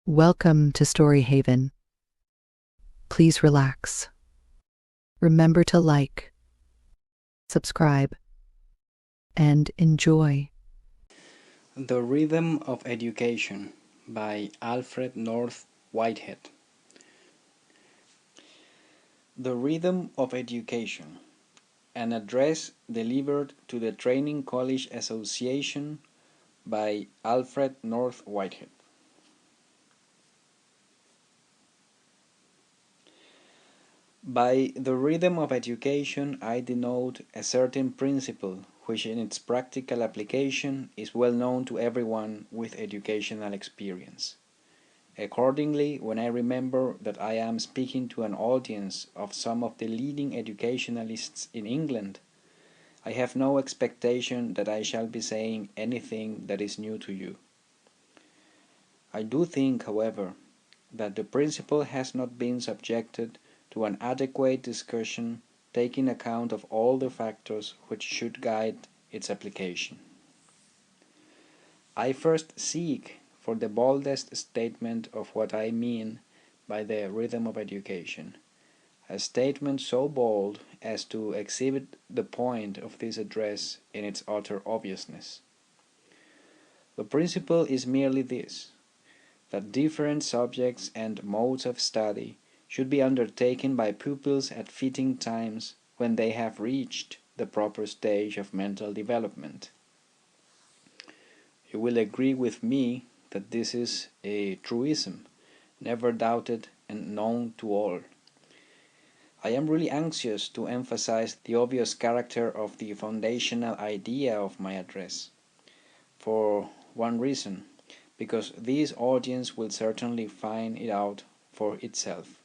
Welcome to Story Haven. Please relax. Remember to like, subscribe, and enjoy. The Rhythm of Education by Alfred North Whitehead. The Rhythm of Education, an address delivered to the Training College Association by Alfred North Whitehead. By the rhythm of education I denote a certain principle which in its practical application is well known to everyone with educational experience. Accordingly, when I remember that I am speaking to an audience of some of the leading educationalists in England, I have no expectation that I shall be saying anything that is new to you. I do think, however, that the principle has not been subjected to an adequate discussion taking account of all the factors which should guide its application. I first seek for the boldest statement of what I mean by the rhythm of education, a statement so bold as to exhibit the point of this address in its utter obviousness. The principle is merely this, that different subjects and modes of study should be undertaken by pupils at fitting times when they have reached the proper stage of mental development. You will agree with me that this is a truism, never doubted and known to all. I am really anxious to emphasize the obvious character of the foundational idea of my address. For one reason, because this audience will certainly find it out for itself.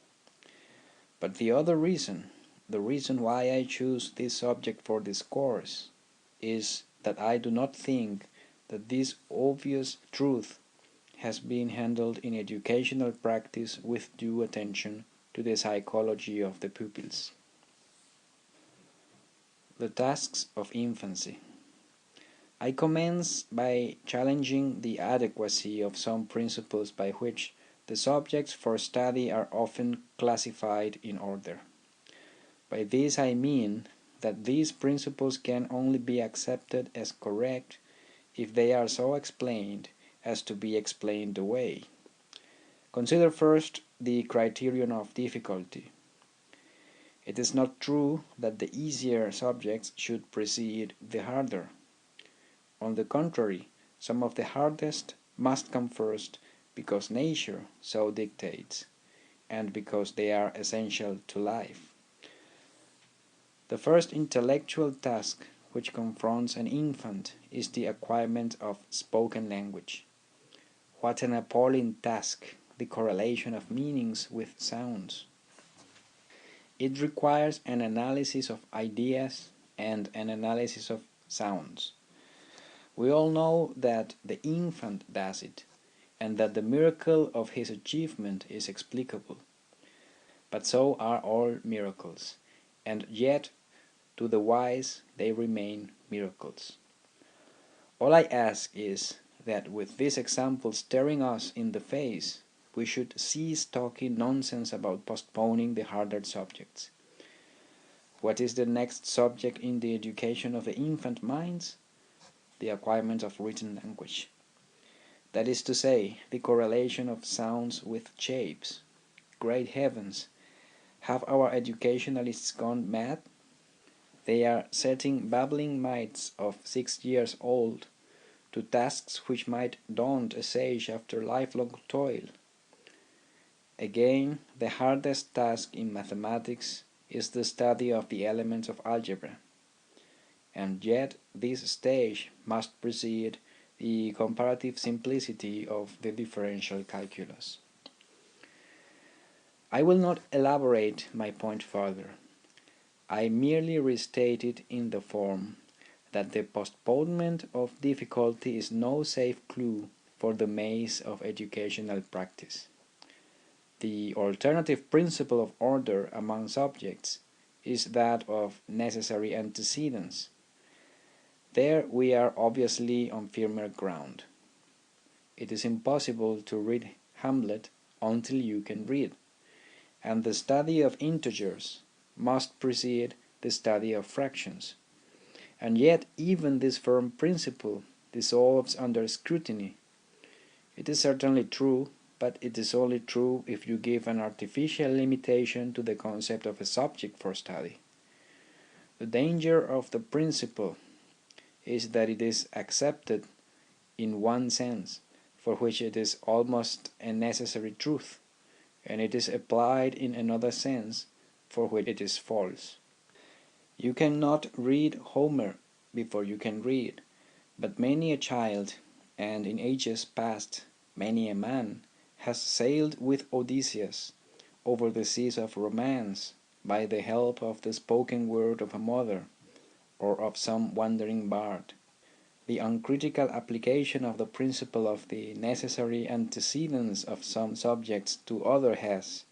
But the other reason, the reason why I choose this subject for discourse, is that I do not think that this obvious truth has been handled in educational practice with due attention to the psychology of the pupils. The tasks of infancy. I commence by challenging the adequacy of some principles by which the subjects for study are often classified in order. By this I mean that these principles can only be accepted as correct if they are so explained as to be explained away. Consider first the criterion of difficulty. It is not true that the easier subjects should precede the harder. On the contrary, some of the hardest must come first because nature so dictates, and because they are essential to life. The first intellectual task which confronts an infant is the acquirement of spoken language. What an appalling task, the correlation of meanings with sounds! It requires an analysis of ideas and an analysis of sounds. We all know that the infant does it, and that the miracle of his achievement is explicable. But so are all miracles, and yet to the wise they remain miracles. All I ask is that with this example staring us in the face, we should cease talking nonsense about postponing the harder subjects. What is the next subject in the education of the infant minds? The acquirement of written language. That is to say, the correlation of sounds with shapes. Great heavens! Have our educationalists gone mad? They are setting babbling mites of 6 years old to tasks which might daunt a sage after lifelong toil. Again, the hardest task in mathematics is the study of the elements of algebra. And yet this stage must precede the comparative simplicity of the differential calculus. I will not elaborate my point further. I merely restate it in the form that the postponement of difficulty is no safe clue for the maze of educational practice. The alternative principle of order among subjects is that of necessary antecedents. There we are obviously on firmer ground. It is impossible to read Hamlet until you can read, and the study of integers must precede the study of fractions. And yet even this firm principle dissolves under scrutiny. It is certainly true, but it is only true if you give an artificial limitation to the concept of a subject for study. The danger of the principle is that it is accepted in one sense, for which it is almost a necessary truth, and it is applied in another sense, for which it is false. You cannot read Homer before you can read, but many a child, and in ages past many a man, has sailed with Odysseus over the seas of romance by the help of the spoken word of a mother, or of some wandering bard. The uncritical application of the principle of the necessary antecedence of some subjects to others has,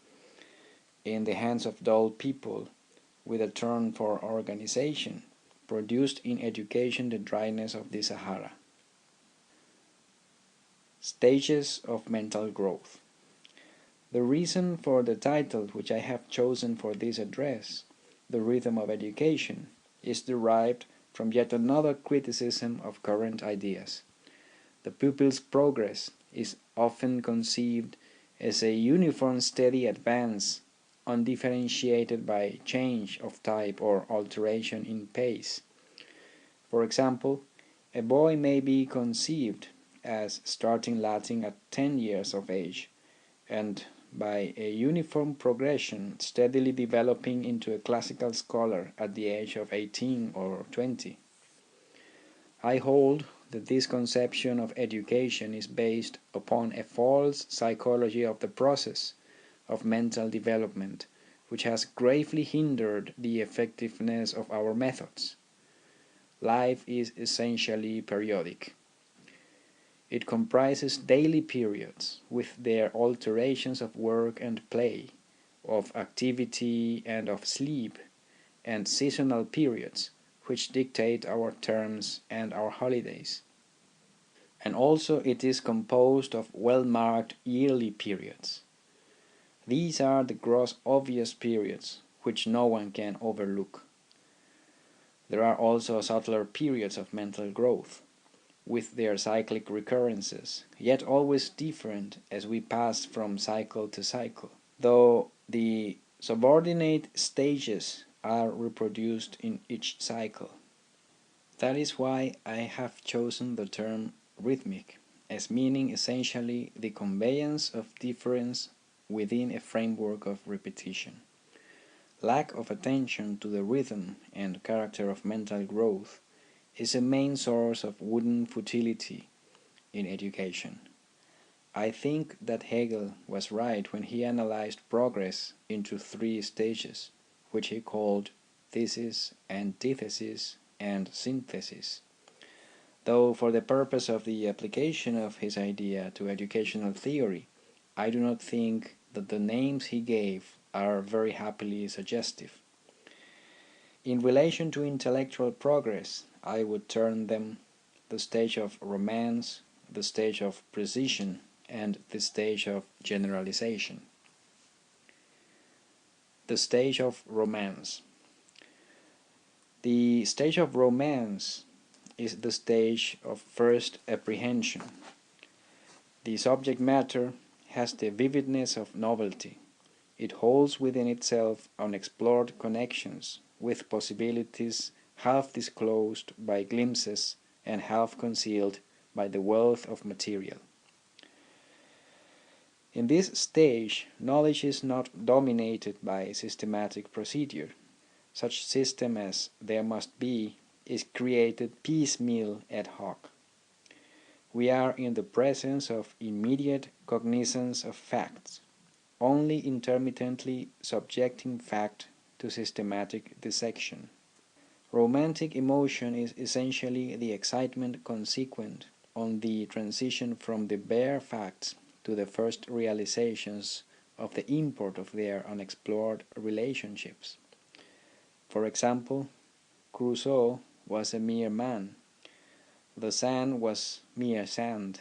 in the hands of dull people with a turn for organization, produced in education the dryness of the Sahara. Stages of mental growth. The reason for the title which I have chosen for this address, The Rhythm of Education, is derived from yet another criticism of current ideas. The pupil's progress is often conceived as a uniform steady advance, undifferentiated by change of type or alteration in pace. For example, a boy may be conceived as starting Latin at 10 years of age, and by a uniform progression steadily developing into a classical scholar at the age of 18 or 20. I hold that this conception of education is based upon a false psychology of the process of mental development, which has gravely hindered the effectiveness of our methods. Life is essentially periodic. It comprises daily periods, with their alternations of work and play, of activity and of sleep, and seasonal periods, which dictate our terms and our holidays. And also it is composed of well-marked yearly periods. These are the gross obvious periods, which no one can overlook. There are also subtler periods of mental growth, with their cyclic recurrences, yet always different as we pass from cycle to cycle, though the subordinate stages are reproduced in each cycle. That is why I have chosen the term rhythmic, as meaning essentially the conveyance of difference within a framework of repetition. Lack of attention to the rhythm and character of mental growth is a main source of wooden futility in education. I think that Hegel was right when he analyzed progress into three stages, which he called thesis, antithesis, and synthesis. Though for the purpose of the application of his idea to educational theory, I do not think that the names he gave are very happily suggestive. In relation to intellectual progress, I would term them the stage of romance, the stage of precision, and the stage of generalization. The stage of romance. The stage of romance is the stage of first apprehension. The subject matter has the vividness of novelty. It holds within itself unexplored connections with possibilities half disclosed by glimpses and half concealed by the wealth of material. In this stage, knowledge is not dominated by systematic procedure. Such system as there must be is created piecemeal ad hoc. We are in the presence of immediate cognizance of facts, only intermittently subjecting fact to systematic dissection. Romantic emotion is essentially the excitement consequent on the transition from the bare facts to the first realizations of the import of their unexplored relationships. For example, Crusoe was a mere man, the sand was mere sand,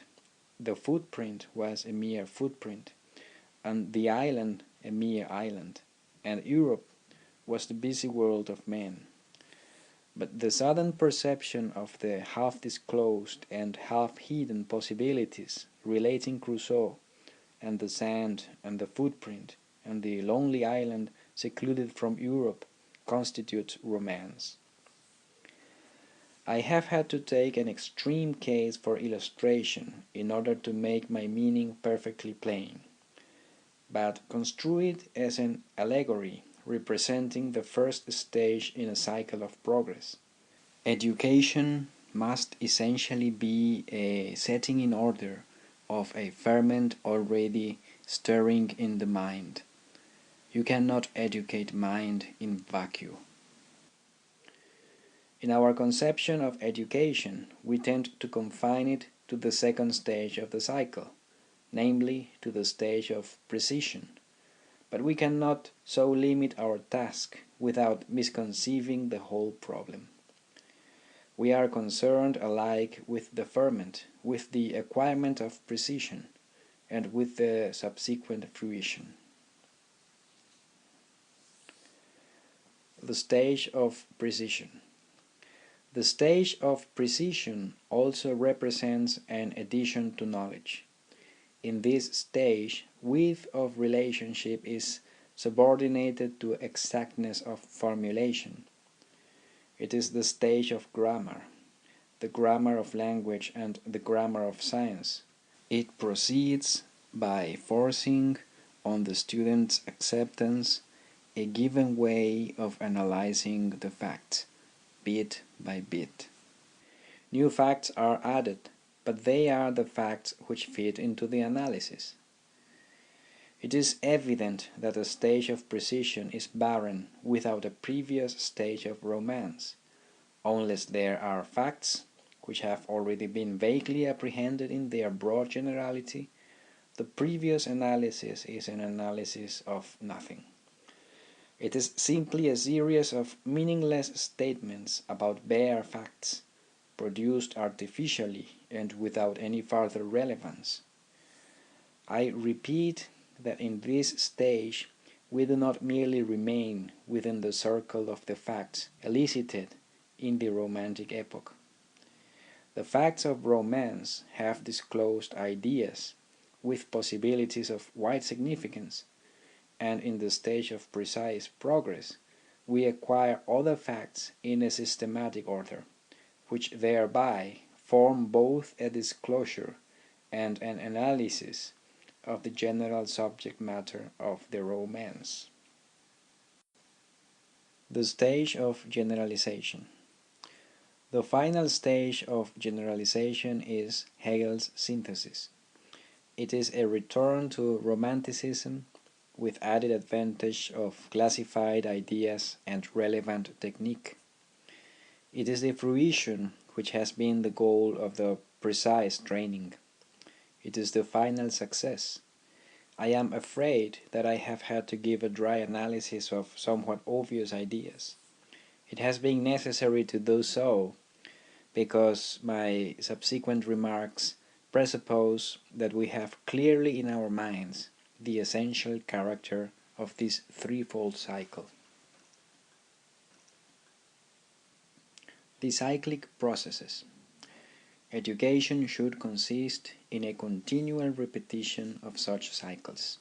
the footprint was a mere footprint, and the island a mere island, and Europe was the busy world of men. But the sudden perception of the half-disclosed and half-hidden possibilities relating Crusoe and the sand and the footprint and the lonely island secluded from Europe constitutes romance. I have had to take an extreme case for illustration in order to make my meaning perfectly plain, but construe it as an allegory representing the first stage in a cycle of progress. Education must essentially be a setting in order of a ferment already stirring in the mind. You cannot educate mind in vacuum. In our conception of education, we tend to confine it to the second stage of the cycle, namely to the stage of precision. But we cannot so limit our task without misconceiving the whole problem. We are concerned alike with the ferment, with the acquirement of precision, and with the subsequent fruition. The stage of precision. The stage of precision also represents an addition to knowledge. In this stage, width of relationship is subordinated to exactness of formulation. It is the stage of grammar, the grammar of language and the grammar of science. It proceeds by forcing on the student's acceptance a given way of analyzing the facts, bit by bit. New facts are added, but they are the facts which fit into the analysis. It is evident that a stage of precision is barren without a previous stage of romance, unless there are facts which have already been vaguely apprehended in their broad generality. The previous analysis is an analysis of nothing. It is simply a series of meaningless statements about bare facts, produced artificially and without any further relevance. I repeat that in this stage we do not merely remain within the circle of the facts elicited in the Romantic epoch. The facts of romance have disclosed ideas with possibilities of wide significance, and in the stage of precise progress we acquire other facts in a systematic order, which thereby form both a disclosure and an analysis of the general subject matter of the romance. The stage of generalization. The final stage of generalization is Hegel's synthesis. It is a return to Romanticism with added advantage of classified ideas and relevant technique. It is the fruition which has been the goal of the precise training. It is the final success. I am afraid that I have had to give a dry analysis of somewhat obvious ideas. It has been necessary to do so because my subsequent remarks presuppose that we have clearly in our minds the essential character of this threefold cycle. The cyclic processes. Education should consist in a continual repetition of such cycles.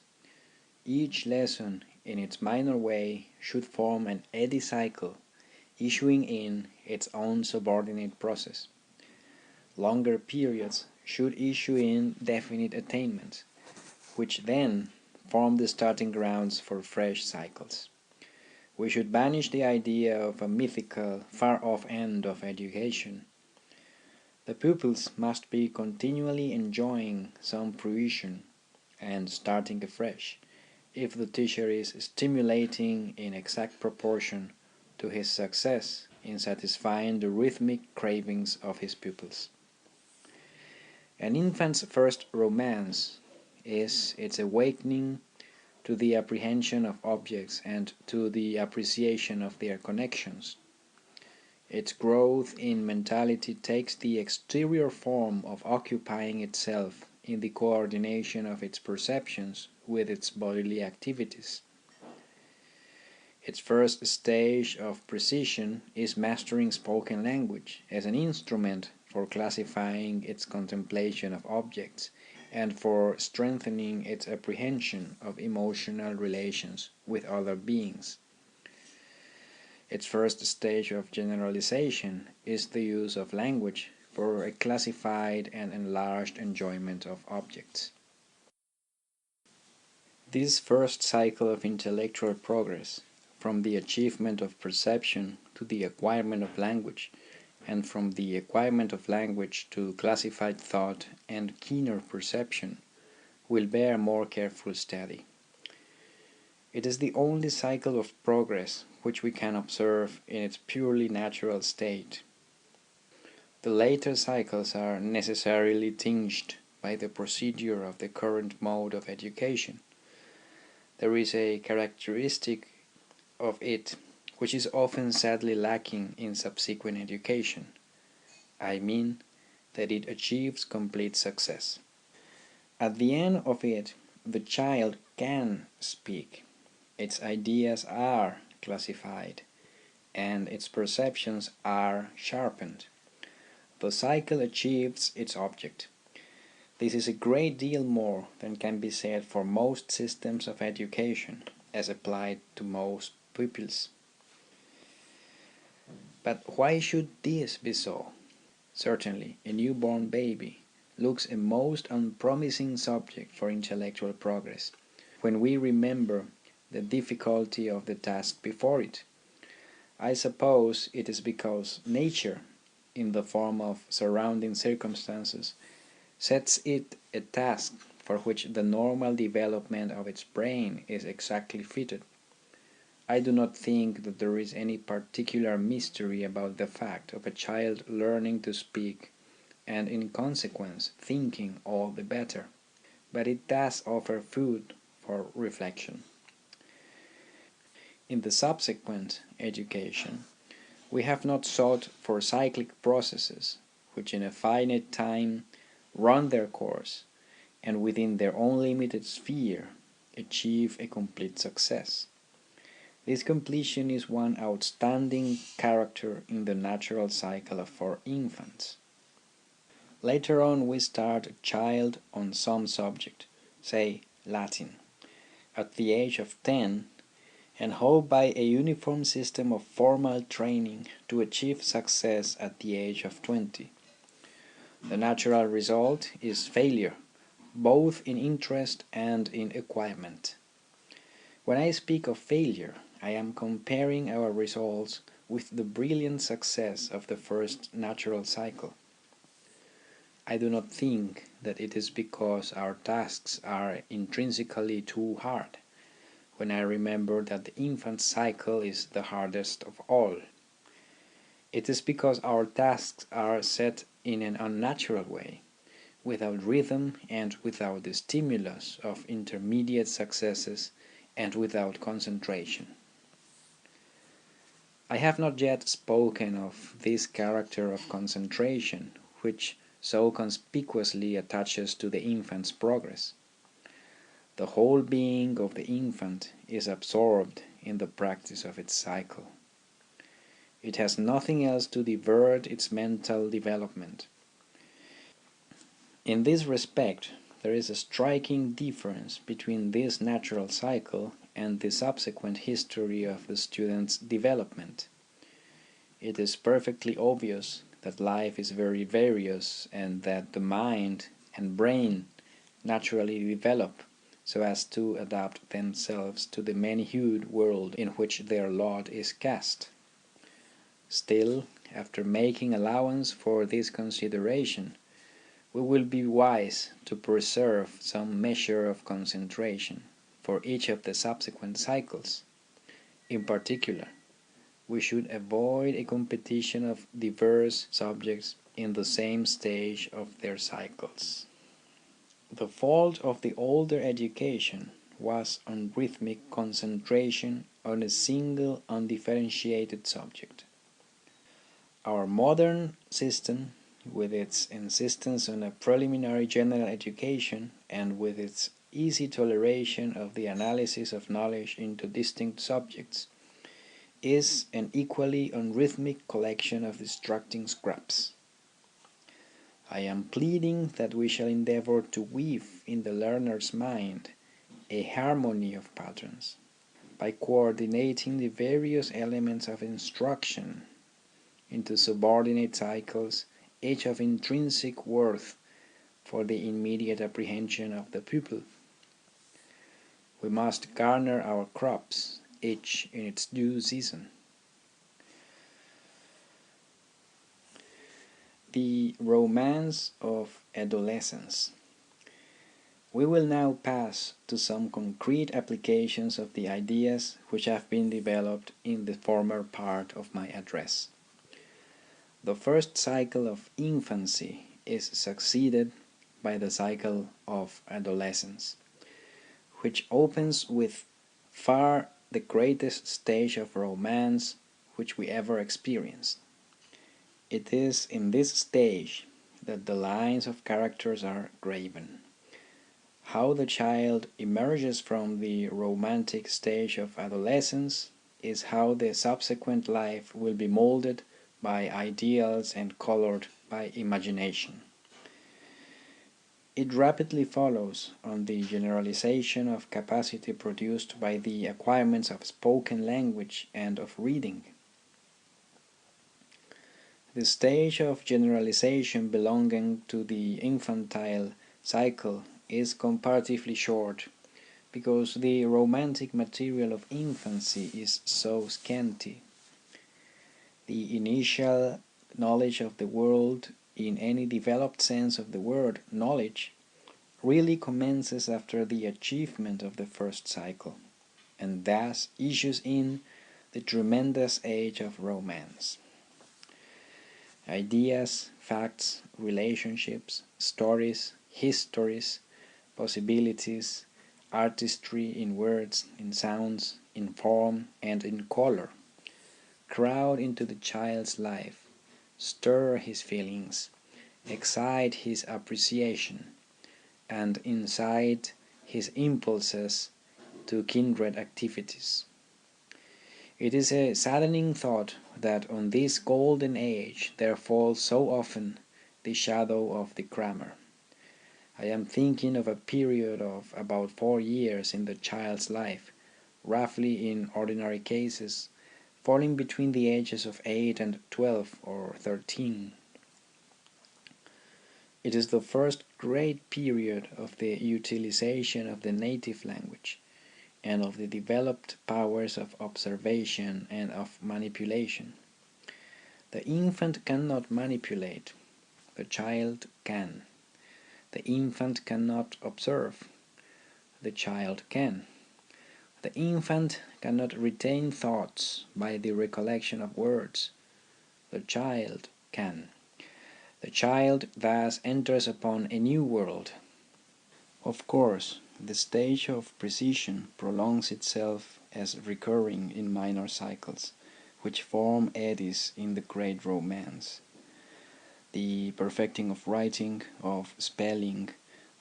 Each lesson, in its minor way, should form an eddy cycle, issuing in its own subordinate process. Longer periods should issue in definite attainments, which then form the starting grounds for fresh cycles. We should banish the idea of a mythical, far-off end of education. The pupils must be continually enjoying some fruition and starting afresh, if the teacher is stimulating in exact proportion to his success in satisfying the rhythmic cravings of his pupils. An infant's first romance is its awakening to the apprehension of objects and to the appreciation of their connections. Its growth in mentality takes the exterior form of occupying itself in the coordination of its perceptions with its bodily activities. Its first stage of precision is mastering spoken language as an instrument for classifying its contemplation of objects and for strengthening its apprehension of emotional relations with other beings. Its first stage of generalization is the use of language for a classified and enlarged enjoyment of objects. This first cycle of intellectual progress, from the achievement of perception to the acquirement of language, and from the acquirement of language to classified thought and keener perception, will bear more careful study. It is the only cycle of progress which we can observe in its purely natural state. The later cycles are necessarily tinged by the procedure of the current mode of education. There is a characteristic of it which is often sadly lacking in subsequent education. I mean that it achieves complete success. At the end of it, the child can speak, its ideas are classified, and its perceptions are sharpened. The cycle achieves its object. This is a great deal more than can be said for most systems of education as applied to most pupils. But why should this be so? Certainly, a newborn baby looks a most unpromising subject for intellectual progress, when we remember the difficulty of the task before it. I suppose it is because nature, in the form of surrounding circumstances, sets it a task for which the normal development of its brain is exactly fitted. I do not think that there is any particular mystery about the fact of a child learning to speak and in consequence thinking all the better, but it does offer food for reflection. In the subsequent education, we have not sought for cyclic processes which in a finite time run their course and within their own limited sphere achieve a complete success. This completion is one outstanding character in the natural cycle for infants. Later on we start a child on some subject, say Latin, at the age of 10, and hope by a uniform system of formal training to achieve success at the age of 20. The natural result is failure, both in interest and in acquirement. When I speak of failure, I am comparing our results with the brilliant success of the first natural cycle. I do not think that it is because our tasks are intrinsically too hard, when I remember that the infant cycle is the hardest of all. It is because our tasks are set in an unnatural way, without rhythm and without the stimulus of intermediate successes and without concentration. I have not yet spoken of this character of concentration which so conspicuously attaches to the infant's progress. The whole being of the infant is absorbed in the practice of its cycle. It has nothing else to divert its mental development. In this respect, there is a striking difference between this natural cycle and the subsequent history of the student's development. It is perfectly obvious that life is very various and that the mind and brain naturally develop so as to adapt themselves to the many-hued world in which their lot is cast. Still, after making allowance for this consideration, we will be wise to preserve some measure of concentration for each of the subsequent cycles. In particular, we should avoid a competition of diverse subjects in the same stage of their cycles. The fault of the older education was on rhythmic concentration on a single undifferentiated subject. Our modern system with its insistence on a preliminary general education and with its easy toleration of the analysis of knowledge into distinct subjects, is an equally unrhythmic collection of distracting scraps. I am pleading that we shall endeavor to weave in the learner's mind a harmony of patterns, by coordinating the various elements of instruction into subordinate cycles, each of intrinsic worth for the immediate apprehension of the pupil. We must garner our crops, each in its due season. The romance of adolescence. We will now pass to some concrete applications of the ideas which have been developed in the former part of my address. The first cycle of infancy is succeeded by the cycle of adolescence, which opens with far the greatest stage of romance which we ever experienced. It is in this stage that the lines of characters are graven. How the child emerges from the romantic stage of adolescence is how the subsequent life will be molded by ideals and colored by imagination. It rapidly follows on the generalization of capacity produced by the acquirements of spoken language and of reading. The stage of generalization belonging to the infantile cycle is comparatively short, because the romantic material of infancy is so scanty. The initial knowledge of the world, in any developed sense of the word knowledge, really commences after the achievement of the first cycle, and thus issues in the tremendous age of romance. Ideas, facts, relationships, stories, histories, possibilities, artistry in words, in sounds, in form, and in color crowd into the child's life, stir his feelings, excite his appreciation, and incite his impulses to kindred activities. It is a saddening thought that on this golden age there falls so often the shadow of the crammer. I am thinking of a period of about 4 years in the child's life, roughly in ordinary cases, falling between the ages of 8 and 12 or 13. It is the first great period of the utilization of the native language and of the developed powers of observation and of manipulation. The infant cannot manipulate, the child can. The infant cannot observe, the child can. The infant cannot retain thoughts by the recollection of words, the child can. The child thus enters upon a new world. Of course, the stage of precision prolongs itself as recurring in minor cycles, which form eddies in the great romance. The perfecting of writing, of spelling,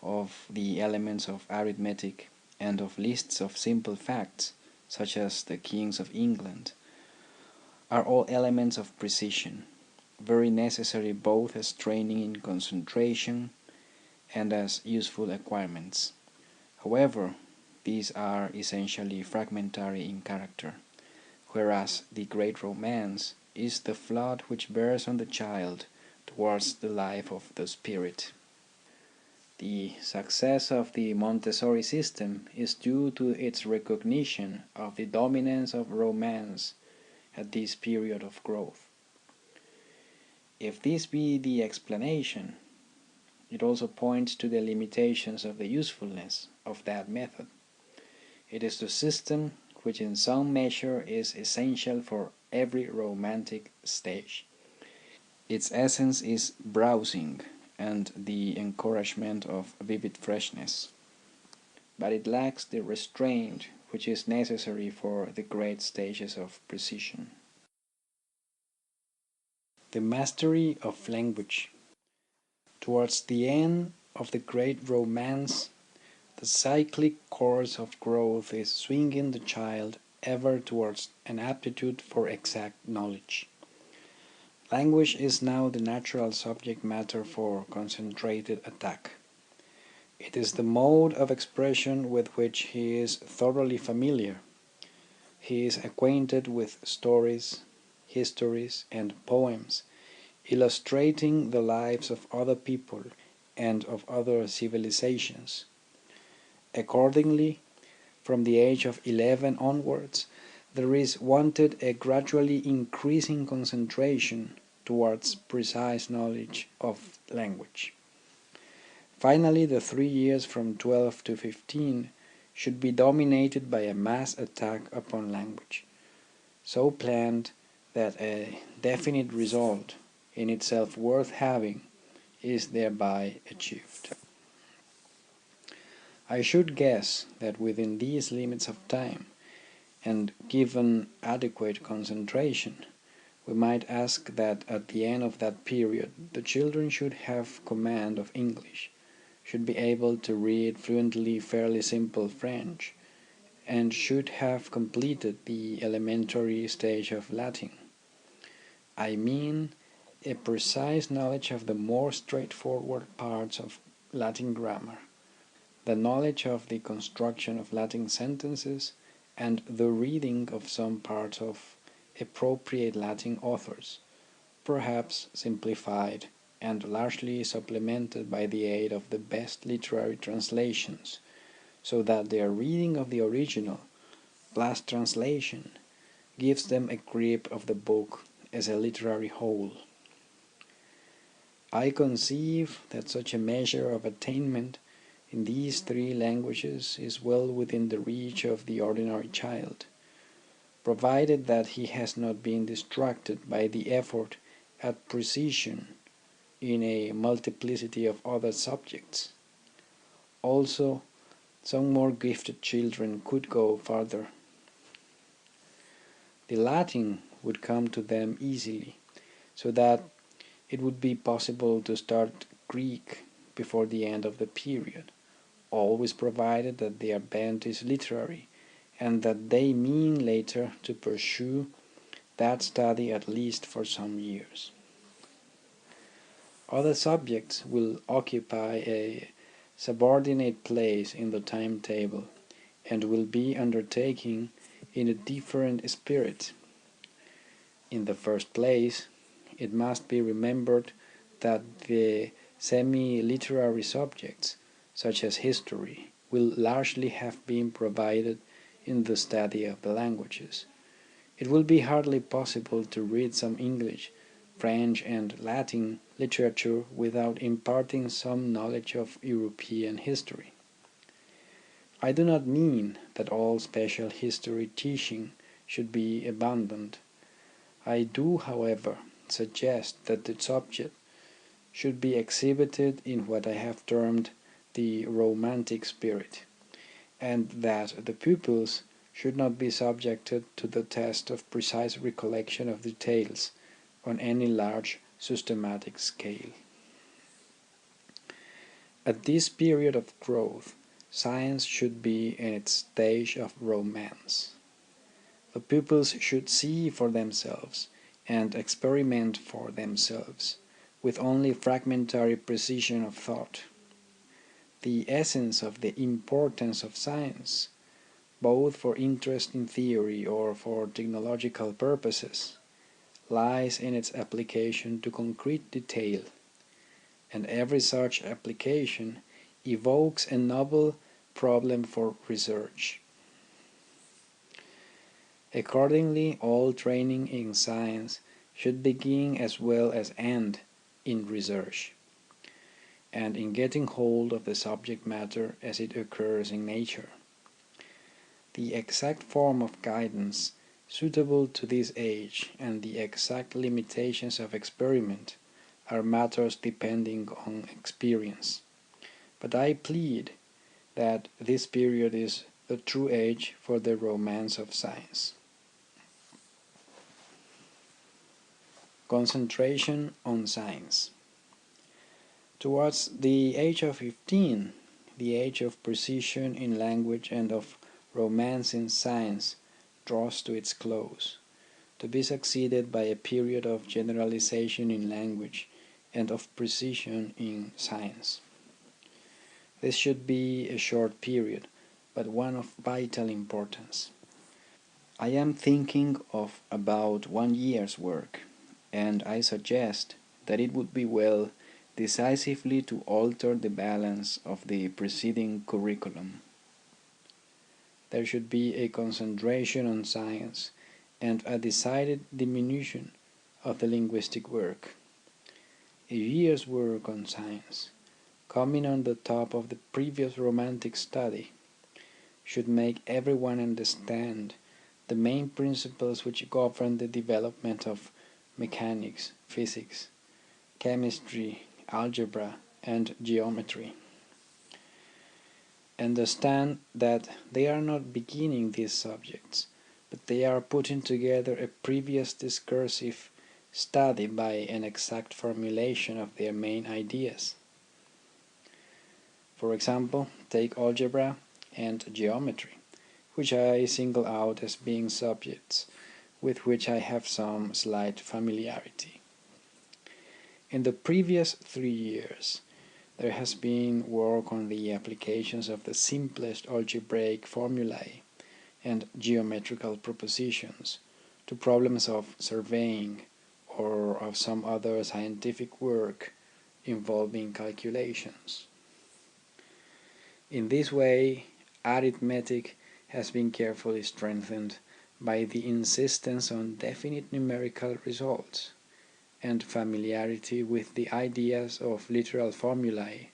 of the elements of arithmetic, and of lists of simple facts, such as the kings of England, are all elements of precision, very necessary both as training in concentration and as useful acquirements. However, these are essentially fragmentary in character, whereas the great romance is the flood which bears on the child towards the life of the spirit. The success of the Montessori system is due to its recognition of the dominance of romance at this period of growth. If this be the explanation, it also points to the limitations of the usefulness of that method. It is the system which in some measure is essential for every romantic stage. Its essence is browsing and the encouragement of vivid freshness, but it lacks the restraint which is necessary for the great stages of precision. The mastery of language. Towards the end of the great romance, the cyclic course of growth is swinging the child ever towards an aptitude for exact knowledge. Language is now the natural subject matter for concentrated attack. It is the mode of expression with which he is thoroughly familiar. He is acquainted with stories, histories, and poems, illustrating the lives of other people and of other civilizations. Accordingly, from the age of 11 onwards, there is wanted a gradually increasing concentration towards precise knowledge of language. Finally, the 3 years from 12 to 15 should be dominated by a mass attack upon language, so planned that a definite result, in itself worth having, is thereby achieved. I should guess that within these limits of time, and given adequate concentration, we might ask that at the end of that period the children should have command of English, should be able to read fluently fairly simple French, and should have completed the elementary stage of Latin. I mean a precise knowledge of the more straightforward parts of Latin grammar, the knowledge of the construction of Latin sentences, and the reading of some parts of appropriate Latin authors, perhaps simplified and largely supplemented by the aid of the best literary translations, so that their reading of the original, plus translation, gives them a grip of the book as a literary whole. I conceive that such a measure of attainment in these three languages is well within the reach of the ordinary child, provided that he has not been distracted by the effort at precision in a multiplicity of other subjects. Also, some more gifted children could go farther. The Latin would come to them easily, so that it would be possible to start Greek before the end of the period, always provided that their bent is literary, and that they mean later to pursue that study at least for some years. Other subjects will occupy a subordinate place in the timetable, and will be undertaken in a different spirit. In the first place, it must be remembered that the semi-literary subjects, such as history, will largely have been provided in the study of the languages. It will be hardly possible to read some English, French, and Latin literature without imparting some knowledge of European history. I do not mean that all special history teaching should be abandoned. I do, however, suggest that the subject should be exhibited in what I have termed the romantic spirit, and that the pupils should not be subjected to the test of precise recollection of details on any large systematic scale. At this period of growth, science should be in its stage of romance. The pupils should see for themselves and experiment for themselves, with only fragmentary precision of thought. The essence of the importance of science, both for interest in theory or for technological purposes, lies in its application to concrete detail, and every such application evokes a novel problem for research. Accordingly, all training in science should begin as well as end in research, and in getting hold of the subject matter as it occurs in nature. The exact form of guidance suitable to this age and the exact limitations of experiment are matters depending on experience. But I plead that this period is the true age for the romance of science. Concentration on science. Towards the age of 15, the age of precision in language and of romance in science draws to its close, to be succeeded by a period of generalization in language and of precision in science. This should be a short period, but one of vital importance. I am thinking of about 1 year's work, and I suggest that it would be well decisively to alter the balance of the preceding curriculum. There should be a concentration on science and a decided diminution of the linguistic work. A year's work on science, coming on the top of the previous romantic study, should make everyone understand the main principles which govern the development of mechanics, physics, chemistry, algebra, and geometry. Understand that they are not beginning these subjects, but they are putting together a previous discursive study by an exact formulation of their main ideas. For example, take algebra and geometry, which I single out as being subjects with which I have some slight familiarity. In the previous 3 years, there has been work on the applications of the simplest algebraic formulae and geometrical propositions to problems of surveying or of some other scientific work involving calculations. In this way, arithmetic has been carefully strengthened by the insistence on definite numerical results, and familiarity with the ideas of literal formulae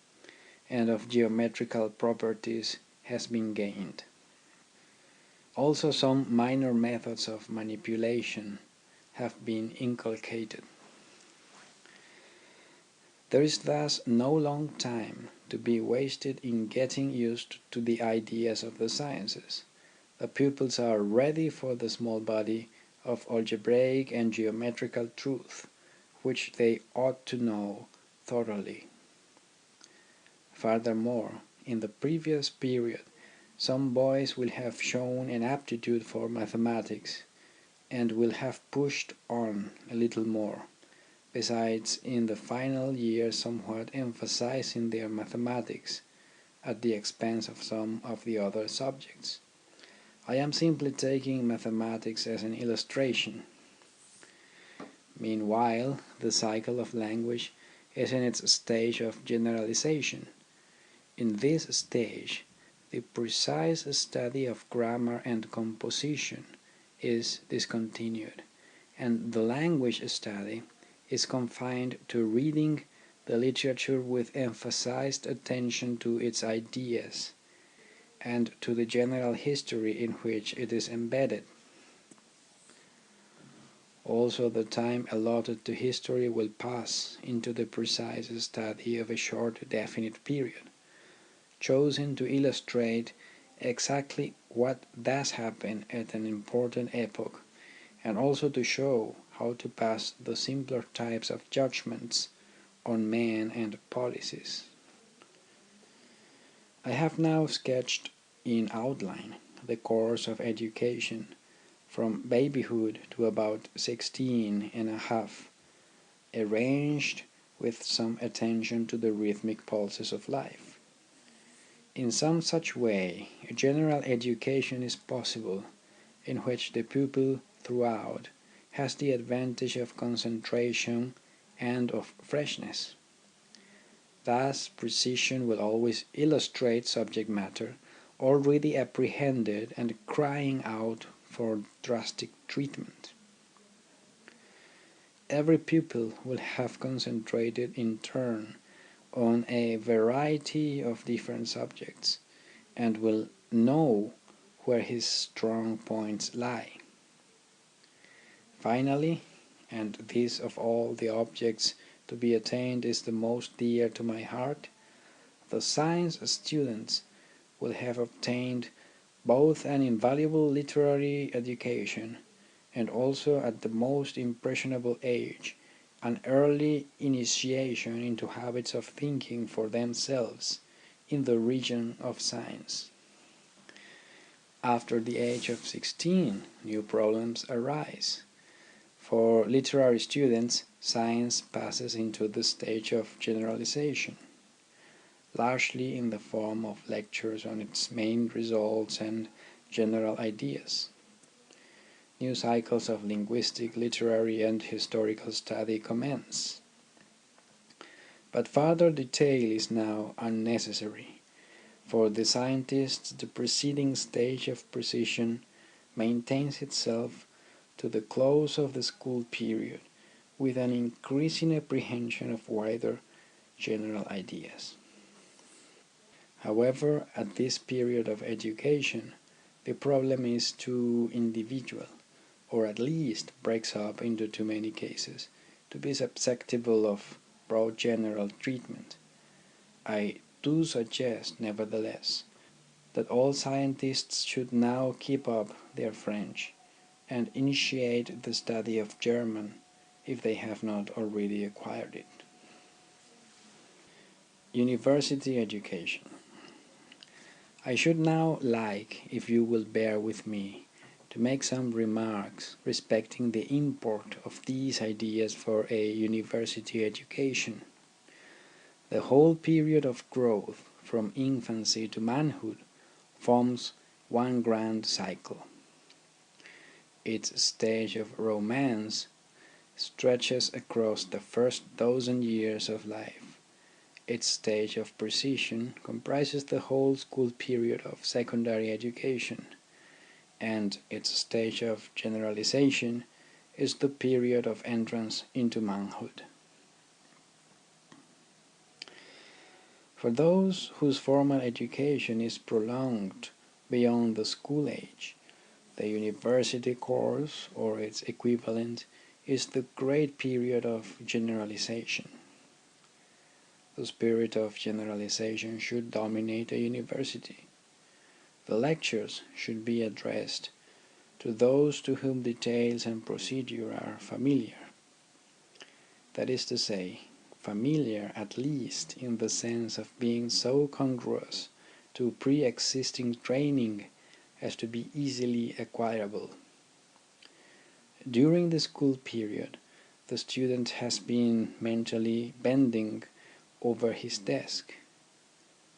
and of geometrical properties has been gained. Also some minor methods of manipulation have been inculcated. There is thus no long time to be wasted in getting used to the ideas of the sciences. The pupils are ready for the small body of algebraic and geometrical truth, which they ought to know thoroughly. Furthermore, in the previous period, some boys will have shown an aptitude for mathematics, and will have pushed on a little more, besides in the final year somewhat emphasizing their mathematics at the expense of some of the other subjects. I am simply taking mathematics as an illustration. Meanwhile, the cycle of language is in its stage of generalization. In this stage, the precise study of grammar and composition is discontinued, and the language study is confined to reading the literature with emphasized attention to its ideas and to the general history in which it is embedded. Also, the time allotted to history will pass into the precise study of a short definite period, chosen to illustrate exactly what does happen at an important epoch, and also to show how to pass the simpler types of judgments on men and policies. I have now sketched in outline the course of education from babyhood to about 16 and a half, arranged with some attention to the rhythmic pulses of life. In some such way, a general education is possible, in which the pupil throughout has the advantage of concentration and of freshness. Thus, precision will always illustrate subject matter already apprehended and crying out for drastic treatment. Every pupil will have concentrated in turn on a variety of different subjects, and will know where his strong points lie. Finally, and this of all the objects to be attained is the most dear to my heart, the science students will have obtained both an invaluable literary education, and also at the most impressionable age an early initiation into habits of thinking for themselves in the region of science. After the age of 16, new problems arise. For literary students, science passes into the stage of generalization, largely in the form of lectures on its main results and general ideas. New cycles of linguistic, literary, and historical study commence. But further detail is now unnecessary. For the scientists, the preceding stage of precision maintains itself to the close of the school period with an increasing apprehension of wider general ideas. However, at this period of education, the problem is too individual, or at least breaks up into too many cases, to be susceptible of broad general treatment. I do suggest, nevertheless, that all scientists should now keep up their French and initiate the study of German if they have not already acquired it. University education. I should now like, if you will bear with me, to make some remarks respecting the import of these ideas for a university education. The whole period of growth, from infancy to manhood, forms one grand cycle. Its stage of romance stretches across the first dozen years of life. Its stage of precision comprises the whole school period of secondary education, and its stage of generalization is the period of entrance into manhood. For those whose formal education is prolonged beyond the school age, the university course, or its equivalent, is the great period of generalization. The spirit of generalization should dominate a university. The lectures should be addressed to those to whom details and procedure are familiar. That is to say, familiar at least in the sense of being so congruous to pre-existing training as to be easily acquirable. During the school period, the student has been mentally bending over his desk.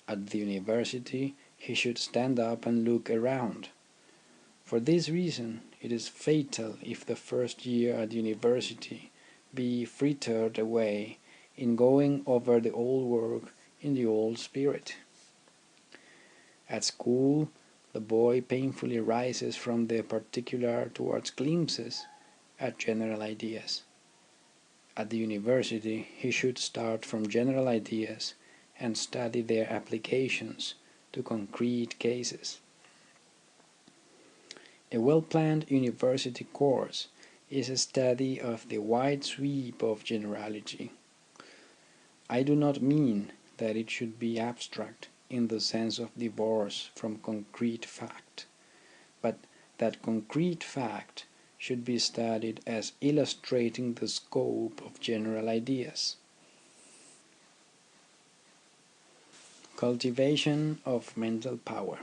At the university, he should stand up and look around. For this reason, it is fatal if the first year at university be frittered away in going over the old work in the old spirit. At school, the boy painfully rises from the particular towards glimpses at general ideas. At the university, he should start from general ideas and study their applications to concrete cases. A well-planned university course is a study of the wide sweep of generality. I do not mean that it should be abstract in the sense of divorce from concrete fact, but that concrete fact should be studied as illustrating the scope of general ideas. Cultivation of mental power.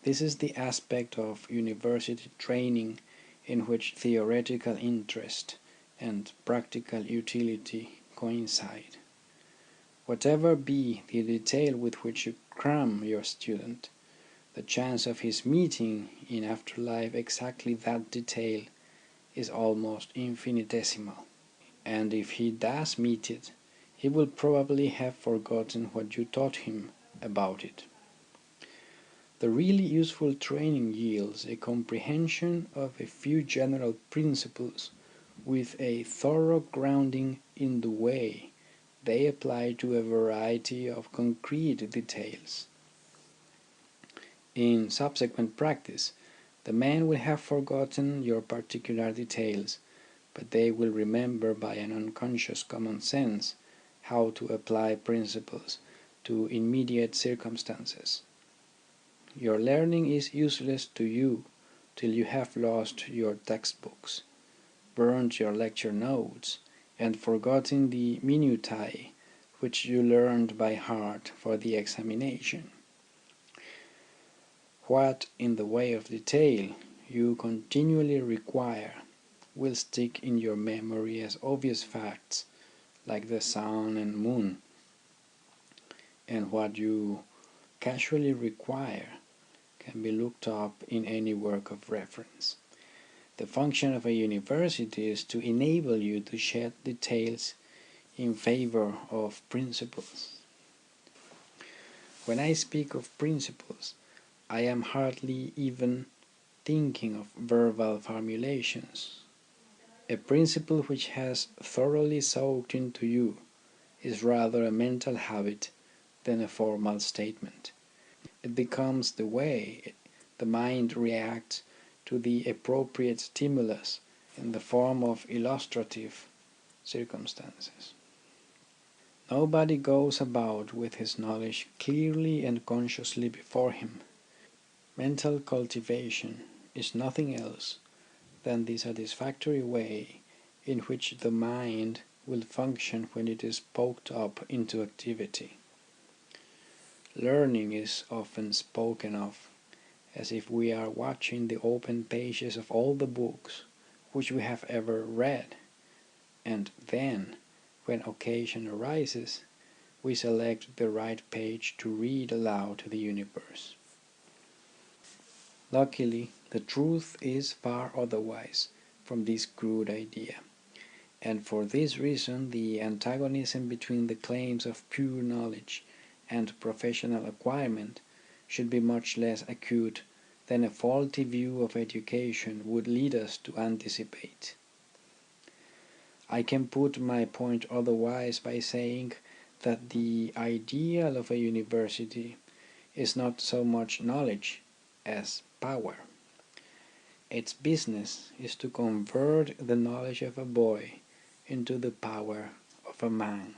This is the aspect of university training in which theoretical interest and practical utility coincide. Whatever be the detail with which you cram your student, the chance of his meeting in afterlife exactly that detail is almost infinitesimal. And if he does meet it, he will probably have forgotten what you taught him about it. The really useful training yields a comprehension of a few general principles with a thorough grounding in the way they apply to a variety of concrete details. In subsequent practice, the man will have forgotten your particular details, but they will remember by an unconscious common sense how to apply principles to immediate circumstances. Your learning is useless to you till you have lost your textbooks. burned your lecture notes, and forgotten the minutiae which you learned by heart for the examination. What, in the way of detail, you continually require will stick in your memory as obvious facts like the sun and moon, and what you casually require can be looked up in any work of reference. The function of a university is to enable you to shed details in favor of principles. When I speak of principles, I am hardly even thinking of verbal formulations. A principle which has thoroughly soaked into you is rather a mental habit than a formal statement. It becomes the way the mind reacts to the appropriate stimulus in the form of illustrative circumstances. Nobody goes about with his knowledge clearly and consciously before him. Mental cultivation is nothing else than the satisfactory way in which the mind will function when it is poked up into activity. Learning is often spoken of as if we are watching the open pages of all the books which we have ever read, and then, when occasion arises, we select the right page to read aloud to the universe. Luckily, the truth is far otherwise from this crude idea, and for this reason the antagonism between the claims of pure knowledge and professional acquirement should be much less acute than a faulty view of education would lead us to anticipate. I can put my point otherwise by saying that the ideal of a university is not so much knowledge as power. Its business is to convert the knowledge of a boy into the power of a man.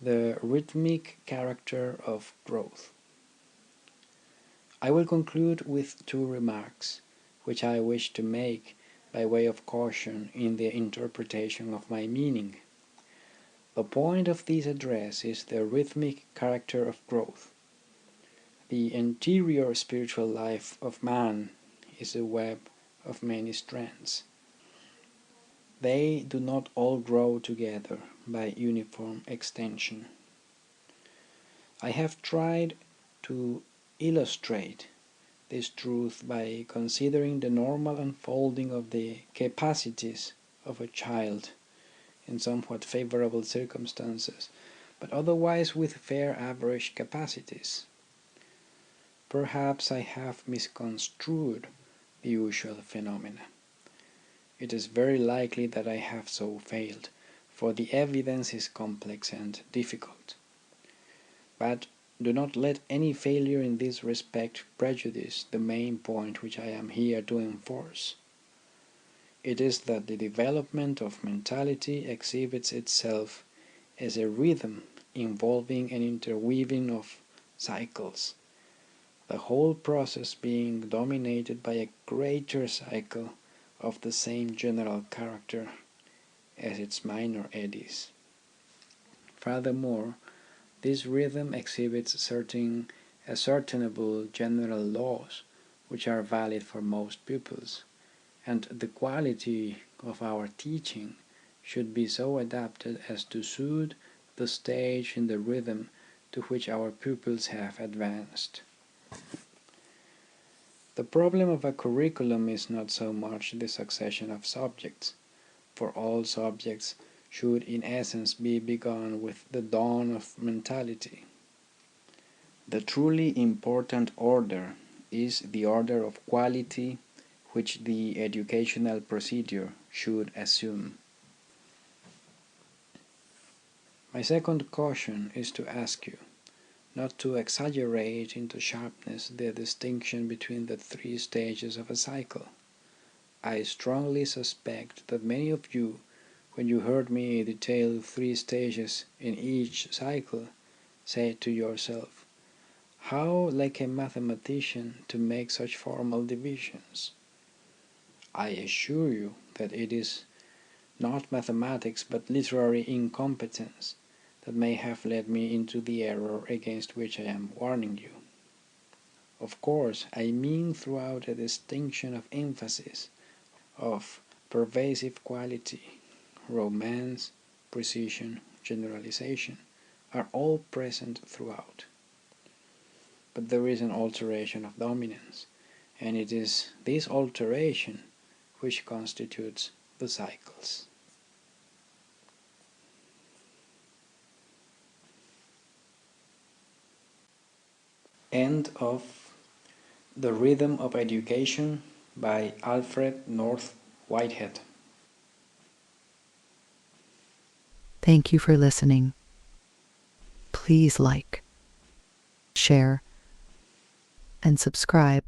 The rhythmic character of growth. I will conclude with two remarks which I wish to make by way of caution in the interpretation of my meaning. The point of this address is the rhythmic character of growth. The interior spiritual life of man is a web of many strands. They do not all grow together by uniform extension. I have tried to illustrate this truth by considering the normal unfolding of the capacities of a child in somewhat favorable circumstances, but otherwise with fair average capacities. Perhaps I have misconstrued the usual phenomena. It is very likely that I have so failed, for the evidence is complex and difficult. But do not let any failure in this respect prejudice the main point which I am here to enforce. It is that the development of mentality exhibits itself as a rhythm involving an interweaving of cycles, the whole process being dominated by a greater cycle of the same general character as its minor eddies. Furthermore, this rhythm exhibits certain ascertainable general laws which are valid for most pupils, and the quality of our teaching should be so adapted as to suit the stage in the rhythm to which our pupils have advanced. The problem of a curriculum is not so much the succession of subjects, for all subjects should in essence be begun with the dawn of mentality. The truly important order is the order of quality which the educational procedure should assume. My second caution is to ask you not to exaggerate into sharpness the distinction between the three stages of a cycle. I strongly suspect that many of you, when you heard me detail 3 stages in each cycle, said to yourself, "How like a mathematician to make such formal divisions?" I assure you that it is not mathematics but literary incompetence that may have led me into the error against which I am warning you. Of course, I mean throughout a distinction of emphasis, of pervasive quality, romance, precision, generalization are all present throughout. But there is an alteration of dominance, and it is this alteration which constitutes the cycles. End of The Rhythm of Education by Alfred North Whitehead. Thank you for listening. Please like, share, and subscribe